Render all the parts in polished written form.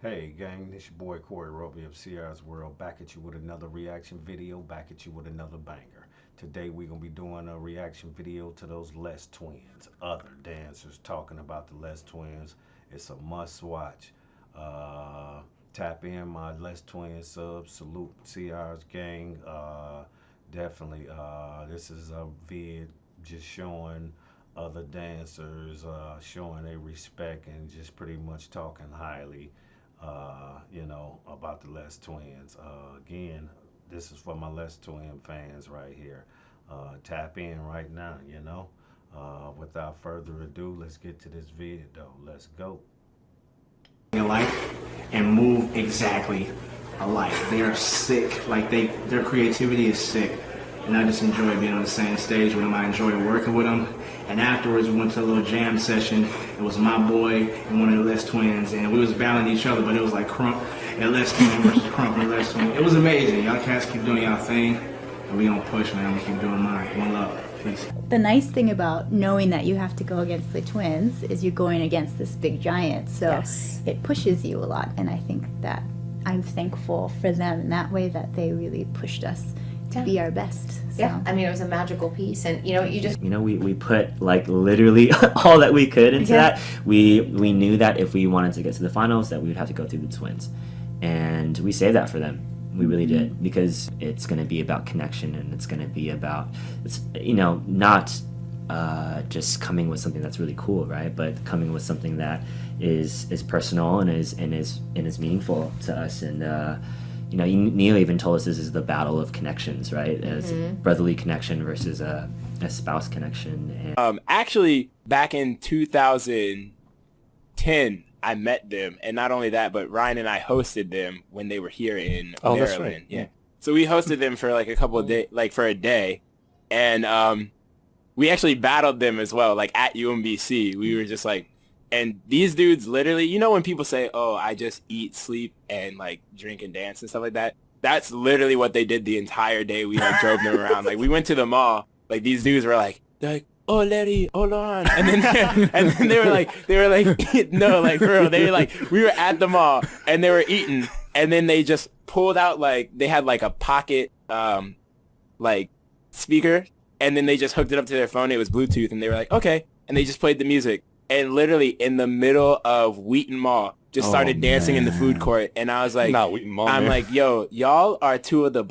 Hey gang, this your boy Corey Roby of CR's World, back at you with another reaction video, back at you with another banger. Today we're gonna be doing a reaction video to those Les Twins. Other dancers talking about the Les Twins. It's a must watch. Uh, Tap in my Les Twins subs. Salute CR's gang. Definitely. This is a vid just showing other dancers, showing their respect and just pretty much talking highly about the Les Twins. Again, this is for my Les Twin fans right here. Tap in right now, Without further ado, let's get to this video. Let's go. Alike and move exactly alike. They are sick. Like their creativity is sick. And I just enjoy being on the same stage with them. I enjoy working with them. And afterwards, we went to a little jam session. It was my boy and one of the Les Twins, and we was battling each other, but it was like Crump and Les Twin versus Crump and Les Twin. It was amazing. Y'all cats keep doing y'all thing, and we gonna push, man. We keep doing mine. One love. Peace. The nice thing about knowing that you have to go against the twins is you're going against this big giant, so Yes. it pushes you a lot, and I think that I'm thankful for them in that way, that they really pushed us to be our best. So. Yeah, I mean, it was a magical piece, and you just We put like literally all that we could into Yeah. that. We knew that if we wanted to get to the finals, that we would have to go through the twins, and we saved that for them. We really did, because it's going to be about connection, and it's going to be about not just coming with something that's really cool, right? But coming with something that is personal and is meaningful to us. And Neil even told us this is the battle of connections, right? As brotherly connection versus a spouse connection. And Actually, back in 2010, I met them, and not only that, but Ryan and I hosted them when they were here in Oh, Maryland. that's right. Yeah. So we hosted them for like a couple of days, like for a day, and we actually battled them as well, like at UMBC. We were just like, and these dudes literally, when people say, "Oh, I just eat, sleep, and like drink and dance and stuff like that," that's literally what they did the entire day. We like drove them around. Like we went to the mall. Like these dudes were like, "Oh, Larry, oh, Lauren," and then they were like, no, like for real, they were like, we were at the mall and they were eating, and then they just pulled out, like they had like a pocket like speaker, and then they just hooked it up to their phone. It was Bluetooth, and they were like, okay, and they just played the music, and literally in the middle of Wheaton Mall just started dancing in the food court. And I was like, Not Wheaton Mall, I'm man. like, yo, y'all are two of the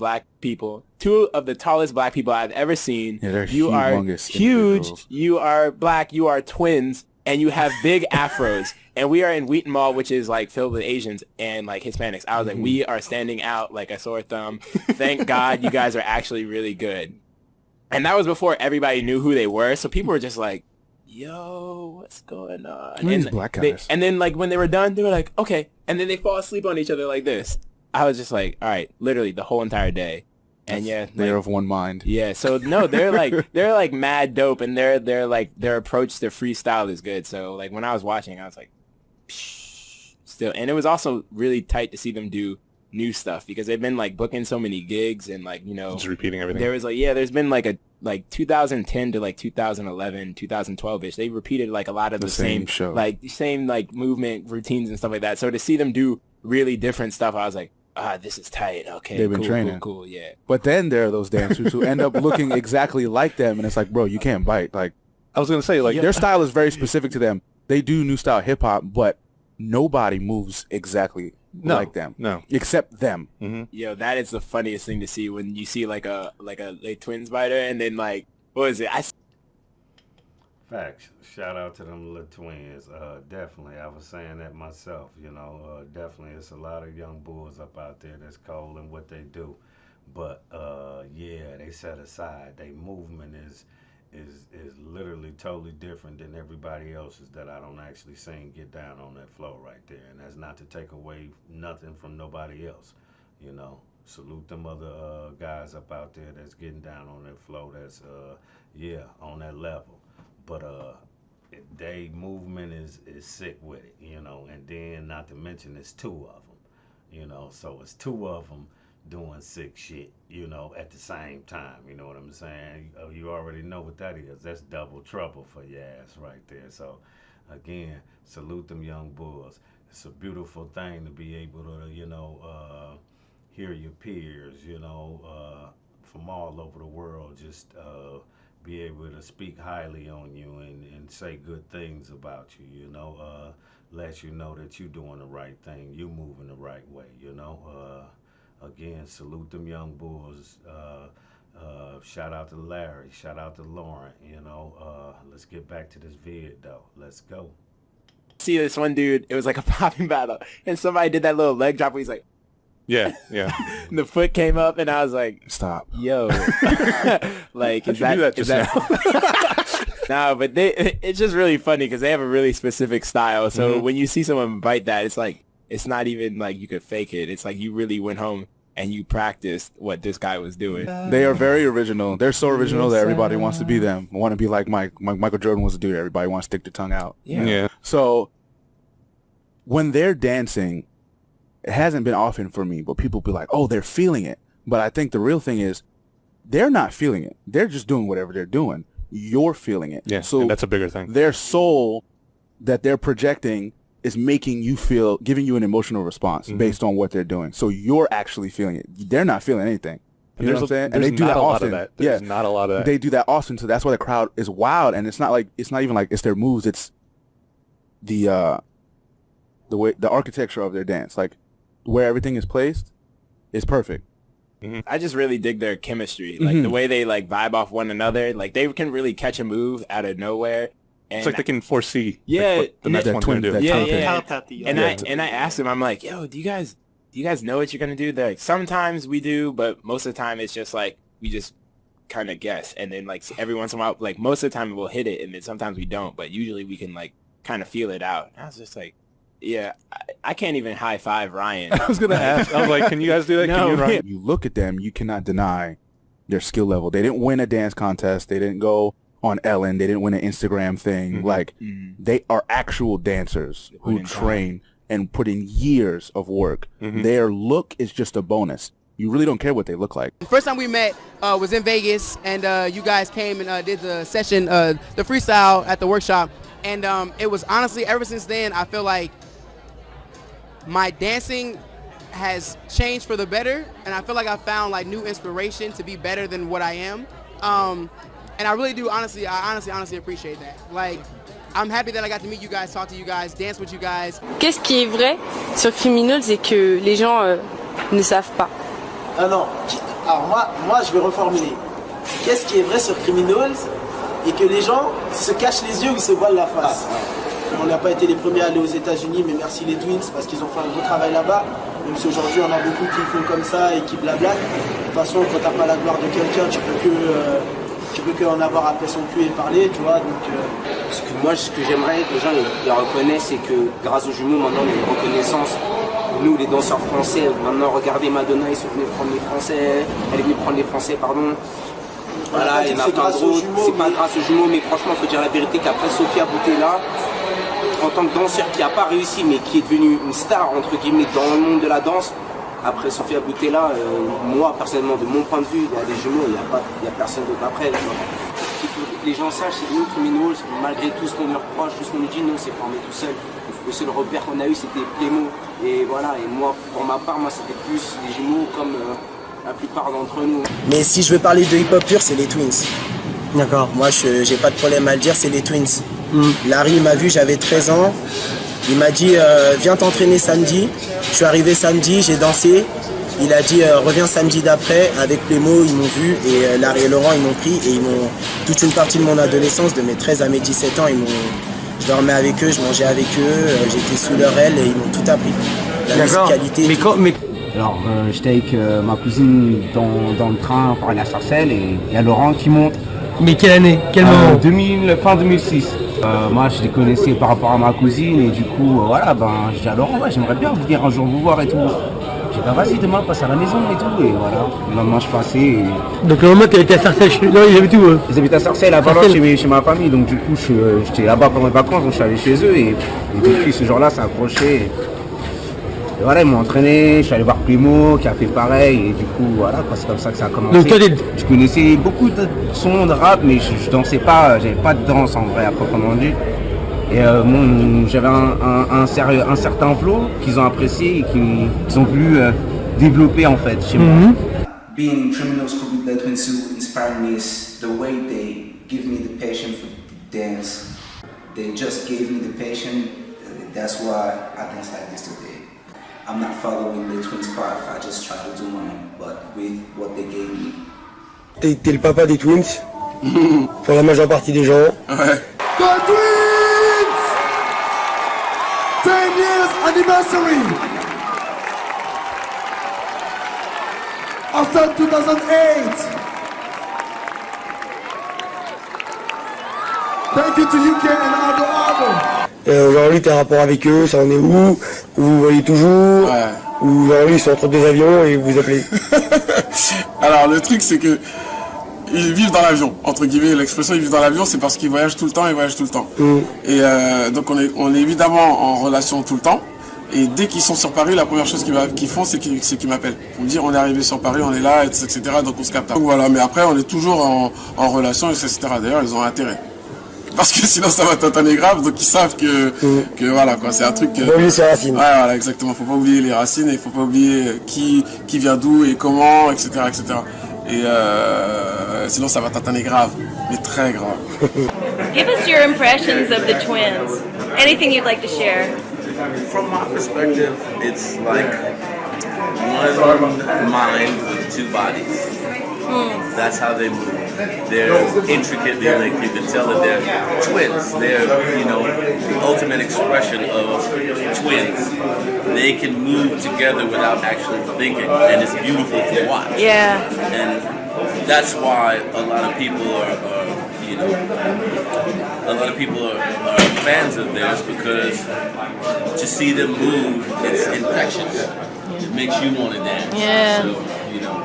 tallest black people I've ever seen. Yeah, they're you are humongous huge. individuals. You are black. You are twins, and you have big afros. And we are in Wheaton Mall, which is like filled with Asians and like Hispanics. I was like, we are standing out like a sore thumb. Thank God you guys are actually really good. And that was before everybody knew who they were. So people were just like, yo, what's going on? Who are these And black they- guys? and then like when they were done, they were like, okay. And then they fall asleep on each other like this. I was just like, all right, literally the whole entire day. And yeah, They're like, of one mind. yeah. So no, they're like mad dope, and they're like their approach to freestyle is good. So like when I was watching, I was like, psh, still, and it was also really tight to see them do new stuff, because they've been like booking so many gigs, and like Just repeating everything. there was there's been like a 2010 to like 2011 2012ish, they repeated like a lot of the same same show. like same like movement routines and stuff like that. So to see them do really different stuff, I was like, this is tight. Okay, They've been cool, training. cool, yeah. But then there are those dancers who end up looking exactly like them, and it's like, bro, you can't bite. Like, I was gonna say, like, their style is very specific to them. They do new style hip hop, but nobody moves exactly like them. No. Except them. Yo, that is the funniest thing to see, when you see like a twin spider, and then like, what is it? Facts. Shout out to them little twins. Definitely. I was saying that myself, definitely it's a lot of young bulls up out there that's cold in what they do. But yeah, they set aside. Their movement is literally totally different than everybody else's that I don't actually sing get down on that flow right there. And that's not to take away nothing from nobody else. Salute them other guys up out there that's getting down on that flow, that's yeah, on that level. But they movement is sick with it, and then not to mention it's two of them, so it's two of them doing sick shit, at the same time. You know what I'm saying? You already know what that is. That's double trouble for your ass right there. So again, salute them young bulls. it's a beautiful thing to be able to, hear your peers, from all over the world, just be able to speak highly on you and say good things about you, let you know that you're doing the right thing, you moving the right way, Again, salute them young bulls. Shout out to Larry, shout out to Lauren, let's get back to this vid though. Let's go. See this one dude, it was like a popping battle, and somebody did that little leg drop where he's like, Yeah. and the foot came up, and I was like, Stop. yo, like, How'd you do that just no, but it's just really funny because they have a really specific style. So when you see someone bite that, it's like, it's not even like you could fake it. It's like you really went home and you practiced what this guy was doing. They are very original. They're so original that everybody wants to be them. Want to be like Michael Jordan was a dude. Everybody wants to stick their tongue out. Yeah. So when they're dancing, it hasn't been often for me, but people be like, oh, they're feeling it. But I think the real thing is they're not feeling it. They're just doing whatever they're doing. You're feeling it. Yeah, So and that's a bigger thing. their soul that they're projecting is making you feel, giving you an emotional response based on what they're doing. So you're actually feeling it. They're not feeling anything. You know what I'm saying? And they do that often. There's not a lot of that. They do that often, so that's why the crowd is wild. And it's not even like it's their moves. It's the way, the architecture of their dance, like where everything is placed, is perfect. I just really dig their chemistry, like the way they like vibe off one another. Like they can really catch a move out of nowhere. And It's like they can foresee Yeah, what the and next that one's twin- going to do. that yeah, telepathy. yeah. And I asked them, I'm like, yo, do you guys know what you're gonna do? They're like, sometimes we do, but most of the time it's just like we just kind of guess, and then like every once in a while, like most of the time we'll hit it, and then sometimes we don't, but usually we can like kind of feel it out. And I was just like, yeah, I can't even high five Ryan. I was going to ask. I was like, can you guys do that? No. Can you and Ryan? You look at them, you cannot deny their skill level. They didn't win a dance contest. They didn't go on Ellen. They didn't win an Instagram thing. Like, they are actual dancers who train and put in years of work. Their look is just a bonus. You really don't care what they look like. The first time we met was in Vegas, and you guys came and did the session, the freestyle at the workshop. And it was honestly, ever since then, I feel like my dancing has changed for the better, and I feel like I found like new inspiration to be better than what I am. And I really do, honestly appreciate that. Like, I'm happy that I got to meet you guys, talk to you guys, dance with you guys. Qu'est-ce qui est vrai sur Criminals et que les gens ne savent pas? Ah non, alors moi je vais reformuler. Qu'est-ce qui est vrai sur Criminals et que les gens se cachent les yeux ou se voilent la face? On n'a pas été les premiers à aller aux États-Unis, mais merci les Twins parce qu'ils ont fait un beau travail là-bas. Même si aujourd'hui on a beaucoup qui font comme ça et qui blablatent. De toute façon, quand t'as pas la gloire de quelqu'un, tu peux que en avoir après son cul et parler, tu vois. Donc, Parce que moi, ce que j'aimerais que les gens les reconnaissent, c'est que grâce aux jumeaux, maintenant on a une reconnaissance. Nous, les danseurs français, maintenant regardez Madonna, ils sont venus prendre les Français, elle est venue prendre les Français, pardon. Voilà, il y en a plein d'autres. C'est pas grâce aux jumeaux, mais franchement, il faut dire la vérité qu'après Sophia Boutella, en tant que danseur qui n'a pas réussi, mais qui est devenu une star, entre guillemets, dans le monde de la danse, après Sophia Boutella, moi, personnellement, de mon point de vue, il y a des jumeaux, il n'y a personne d'autre après. Il faut que les gens sachent, c'est nous, Criminals, malgré tout ce qu'on leur reproche, tout ce qu'on nous dit, nous, on s'est formé tout seul. Le seul repère qu'on a eu, c'était Plémo. Et voilà, et moi, pour ma part, c'était plus les jumeaux comme la plupart d'entre nous. mais si je veux parler de hip-hop pur, c'est les Twins. D'accord. Moi, j'ai pas de problème à le dire, c'est les Twins. Larry m'a vu, j'avais 13 ans. Il m'a dit, viens t'entraîner samedi. Je suis arrivé samedi, j'ai dansé. Il a dit, reviens samedi d'après. Avec Plémo, ils m'ont vu. Et Larry et Laurent, ils m'ont pris. Et ils m'ont, toute une partie de mon adolescence, de mes 13 à mes 17 ans, je dormais avec eux, je mangeais avec eux. J'étais sous leur aile et ils m'ont tout appris. La musicalité. Alors, j'étais avec ma cousine dans le train pour aller à Sarcelles et il y a Laurent qui monte. Mais quelle année? Quel moment? Fin 2006. Moi, je les connaissais par rapport à ma cousine et du coup, voilà, j'ai dit à Laurent, ouais, j'aimerais bien venir un jour vous voir et tout. J'ai dit, vas-y, demain, passe à la maison et tout. Et voilà, le lendemain, je passais. Et... Donc, le moment, tu étais à Sarcelles, non, ils habitaient où? Ils habitent à Sarcelles, là-bas, chez ma famille. Donc, du coup, j'étais là-bas pendant les vacances, donc je suis allé chez eux. Et depuis ce jour-là, ça a accroché. Et voilà, ils m'ont entraîné, je suis allé voir Plémo qui a fait pareil et du coup voilà, c'est comme ça que ça a commencé. Donc, je connaissais beaucoup de sons de rap mais je dansais pas, j'avais pas de danse en vrai à proprement dit. Et bon, j'avais un certain flow qu'ils ont apprécié et qu'ils ont voulu développer en fait chez moi. Being Criminals crew with the Twins who inspired me is the way they give me the passion for dance. They just gave me the passion. That's why I dance like this today. I'm not following the Twins path. I just try to do mine, but with what they gave me. T'es le papa des Twins pour la majeure partie des gens. Ouais. The Twins! 10 years anniversary! After 2008! Thank you to UK and Aldo Aldo! Aujourd'hui, tes rapports avec eux, ça en est où? Vous vous voyez toujours? Ou aujourd'hui, ils sont entre deux avions et vous appelez? Alors, le truc, c'est que ils vivent dans l'avion, entre guillemets. L'expression ils vivent dans l'avion, c'est parce qu'ils voyagent tout le temps, Et donc on est évidemment en relation tout le temps. Et dès qu'ils sont sur Paris, la première chose qu'ils font, c'est qu'ils m'appellent. Pour me dire on est arrivé sur Paris, on est là, etc. Donc on se capte. Donc voilà, mais après on est toujours en relation, etc. D'ailleurs, ils ont intérêt. Parce que sinon ça va t'atteindre grave, donc ils savent que voilà quoi, c'est un truc. Faut pas oublier ses racines. Ouais, voilà, exactement. Faut pas oublier les racines et faut pas oublier qui vient d'où et comment, etc., etc. Et sinon ça va t'atteindre grave, mais très grave. Give us your impressions of the twins. Anything you'd like to share? From my perspective, it's like one mind with two bodies. That's how they move. They're intricately linked. You can tell that they're twins. They're, the ultimate expression of twins. They can move together without actually thinking, and it's beautiful to watch. Yeah. And that's why a lot of people are fans of theirs, because to see them move, it's infectious. It makes you want to dance. Yeah. So,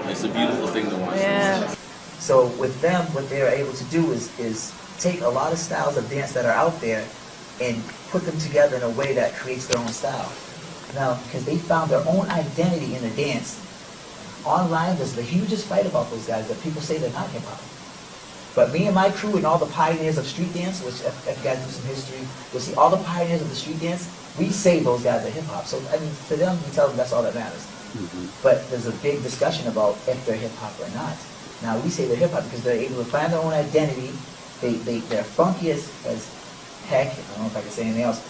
it's a beautiful thing to watch. Yeah. So with them, what they're able to do is take a lot of styles of dance that are out there and put them together in a way that creates their own style. Now, because they found their own identity in the dance. Online, there's the hugest fight about those guys that people say they're not hip-hop. But me and my crew and all the pioneers of street dance, which if you guys do some history, you'll see all the pioneers of the street dance, we say those guys are hip-hop. So, I mean, to them, we tell them that's all that matters. But there's a big discussion about if they're hip-hop or not. Now, we say they're hip-hop because they're able to find their own identity. They're funky as heck. I don't know if I can say anything else.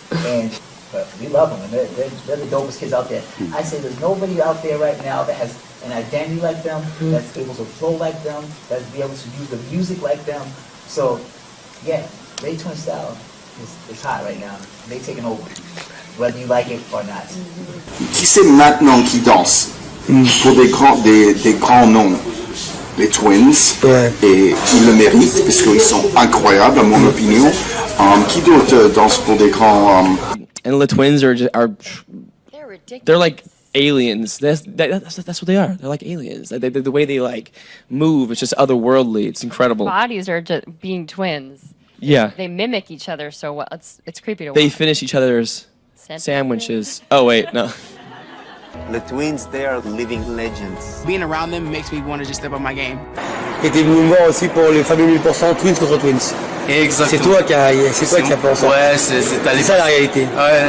But we love them, and they're the dopest kids out there. I say there's nobody out there right now that has an identity like them, that's able to flow like them, that's be able to use the music like them. So, yeah, Ray Twin style is hot right now. They taking over, whether you like it or not. Qui c'est maintenant qui danse pour des grands noms? Les Twins, et ils le méritent parce qu'ils sont incroyables à mon opinion. Qui d'autre danse pour des grands? And the Twins are they're like aliens. That's what they are. They're like aliens. The way they like move, it's just otherworldly. It's incredible. Bodies are just being twins. Yeah. They mimic each other so well. It's creepy to watch. They finish each other's sandwiches. Oh wait, no. The Twins, they are living legends. Being around them makes me want to just step up my game. Et t'es venu me voir aussi pour les fameux 1000% Twins contre Twins. Exactement. C'est toi qui as pensé. Ouais, c'est ça la réalité. Ouais.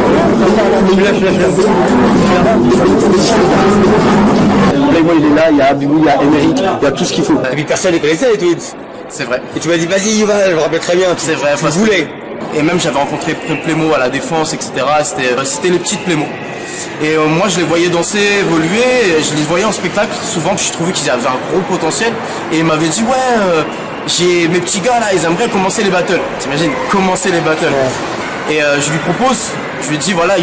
Moi il est là, il y a Abibou, il y a Emeric, il y a tout ce qu'il faut. Et puis personne ne connaissait les Twins. C'est vrai. Et tu m'as dit vas-y, je me rappelle très bien. C'est vrai. Tu voulais. Et même j'avais rencontré Plémo à la Défense, etc. C'était les petites Plémo. Et moi je les voyais danser, évoluer, je les voyais en spectacle souvent, puis je trouvais qu'ils avaient un gros potentiel. Et ils m'avaient dit j'ai mes petits gars là, ils aimeraient commencer les battles. T'imagines, commencer les battles. Et je lui propose, je lui dis voilà,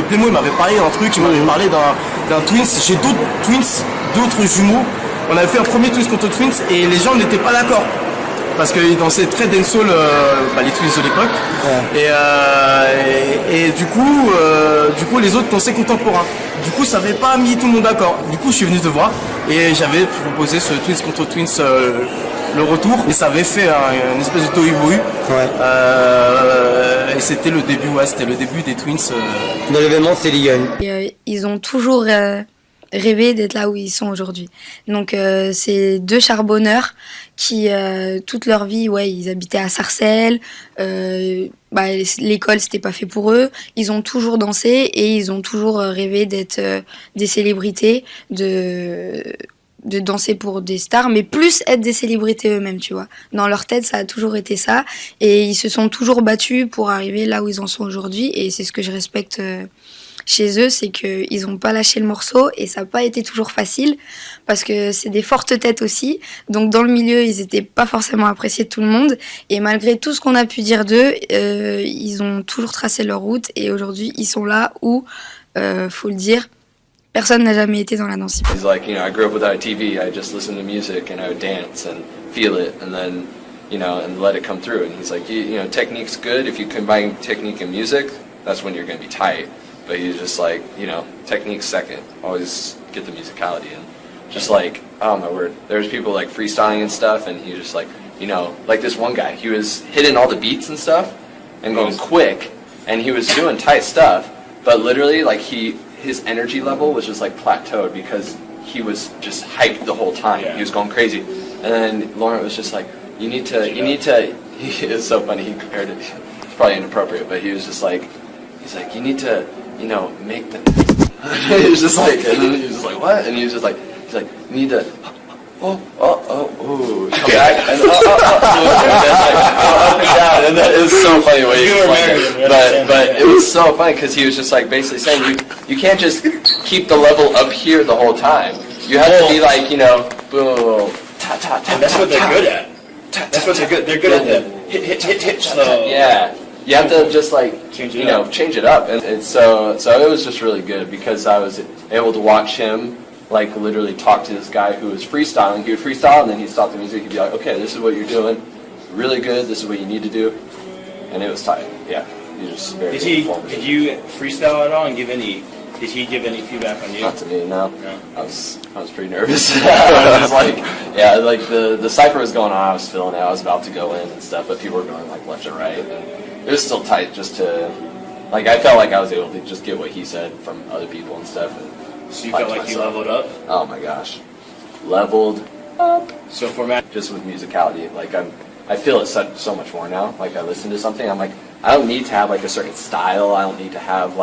Plémo il m'avait parlé d'un truc, il m'avait parlé d'un Twins. J'ai d'autres Twins, d'autres jumeaux. On avait fait un premier Twins contre Twins et les gens n'étaient pas d'accord. Parce qu'ils dansaient très dancehall, les Twins de l'époque. Et du coup les autres dansaient contemporain. Du coup ça n'avait pas mis tout le monde d'accord. Du coup je suis venu te voir et j'avais proposé ce Twins contre Twins le retour. Et ça avait fait une espèce de tohu-bohu. Et c'était le début, des Twins. Dans l'événement, c'était Ligue 1. Ils ont toujours rêver d'être là où ils sont aujourd'hui. Donc c'est deux charbonneurs qui toute leur vie, ouais, ils habitaient à Sarcelles. L'école c'était pas fait pour eux. Ils ont toujours dansé et ils ont toujours rêvé d'être des célébrités, de danser pour des stars, mais plus être des célébrités eux-mêmes, tu vois. Dans leur tête, ça a toujours été ça, et ils se sont toujours battus pour arriver là où ils en sont aujourd'hui, et c'est ce que je respecte chez eux, c'est qu'ils n'ont pas lâché le morceau, et ça n'a pas été toujours facile, parce que c'est des fortes têtes aussi, donc dans le milieu, ils n'étaient pas forcément appréciés de tout le monde, et malgré tout ce qu'on a pu dire d'eux, ils ont toujours tracé leur route, et aujourd'hui, ils sont là où, faut le dire, personne n'a jamais été dans la danse hip-hop. He's like, I grew up without a TV. I just listened to music and I would dance and feel it and then, and let it come through. And he's like, technique's good. If you combine technique and music, that's when you're going to be tight. But he's just like, technique's second. Always get the musicality in. Just like, oh my word. There's people like freestyling and stuff and he's just like, like this one guy. He was hitting all the beats and stuff and going quick and he was doing tight stuff. But literally, like his energy level was just like plateaued because he was just hyped the whole time. Yeah. He was going crazy. And then Laurent was just like, you need to, it was so funny, he compared it, it's probably inappropriate, but he was just like, you need to, make them. He was just like, and then he was just like, what? And he was just like, you need to, come back, and up and down, and that is so funny when you explained it. But it was so funny because he was just like basically saying you can't just keep the level up here the whole time. You have to be like boom, ta ta ta. And that's what they're good at. That's what they're good. They're good at the hit. So yeah, you have to just like change it up, and it's so it was just really good because I was able to watch him. Like literally talk to this guy who was freestyling. He would freestyle and then he'd stop the music. He'd be like, okay, this is what you're doing. Really good. This is what you need to do. And it was tight. Yeah. He was just very Did you freestyle at all and did he give any feedback on you? Not to me, no. I was pretty nervous. I was like, the cypher was going on. I was feeling it. I was about to go in and stuff, but people were going like left and right. And it was still tight just to, I felt like I was able to just get what he said from other people and stuff. And, so you felt like you leveled up? Oh my gosh. Leveled up. So format? Just with musicality. I feel it so much more now. Like I listen to something, I'm like, I don't need to have a certain style. I don't need to have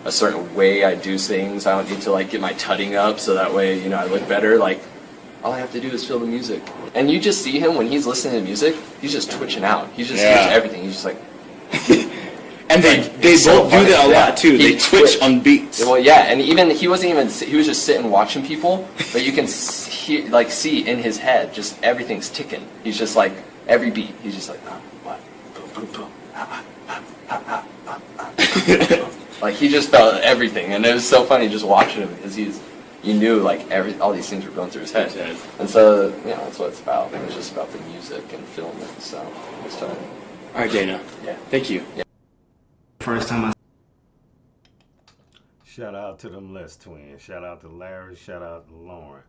a certain way I do things. I don't need to get my tutting up so that way, I look better. All I have to do is feel the music. And you just see him when he's listening to music, he's just twitching out. He's just hears everything. He's just like and they both do that a lot too. They twitch on beats. Well, yeah, and even he was just sitting watching people, but you can see in his head just everything's ticking. He's just like every beat. He's just like what, boom, boom, boom, he just felt everything, and it was so funny just watching him because you knew all these things were going through his head, and so that's what it's about. It was just about the music and feeling it. So it's time. All right, Dana. Yeah. Thank you. Yeah. First time I shout out to them Les twins. Shout out to Larry. Shout out to Lauren.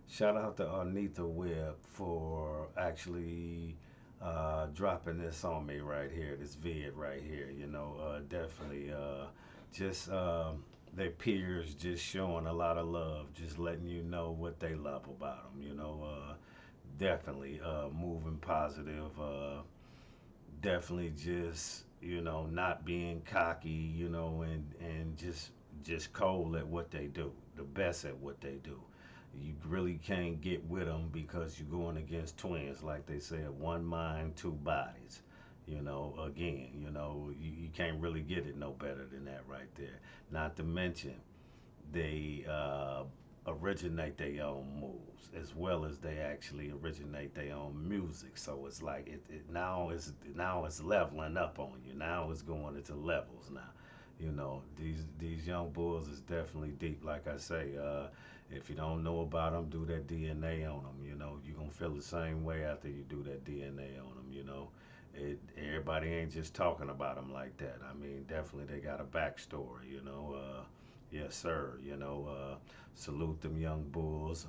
Shout out to Anita Webb for actually dropping this on me right here. This vid right here. Definitely just their peers just showing a lot of love, just letting you know what they love about them. Definitely moving positive. Definitely just not being cocky, and just cold at what they do, the best at what they do. You really can't get with them because you're going against twins, like they said, one mind, two bodies. Again, you can't really get it no better than that right there. Not to mention, they originate their own moves as well as they actually originate their own music. So it's like now it's leveling up on you. Now it's going into levels now. These young bulls is definitely deep. Like I say, if you don't know about them, do that DNA on them. You're gonna feel the same way after you do that DNA on them. Everybody ain't just talking about them like that. I mean, definitely they got a backstory. Yes, sir. Salute them young bulls.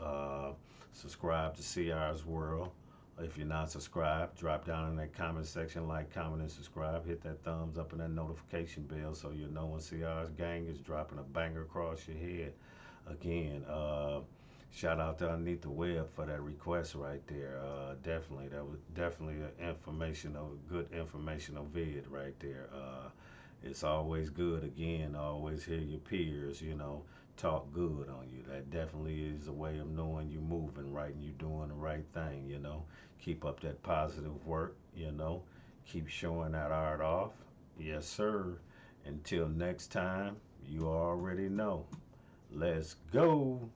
Subscribe to CR's World. If you're not subscribed, drop down in that comment section, like, comment, and subscribe. Hit that thumbs up and that notification bell so you'll know when CR's gang is dropping a banger across your head. Again, shout out to Underneath the Web for that request right there. Definitely, that was definitely a good informational vid right there. It's always good, again, always hear your peers, you know, talk good on you. That definitely is a way of knowing you moving right and you doing the right thing, you know. Keep up that positive work, you know. Keep showing that art off. Yes, sir. Until next time, you already know. Let's go.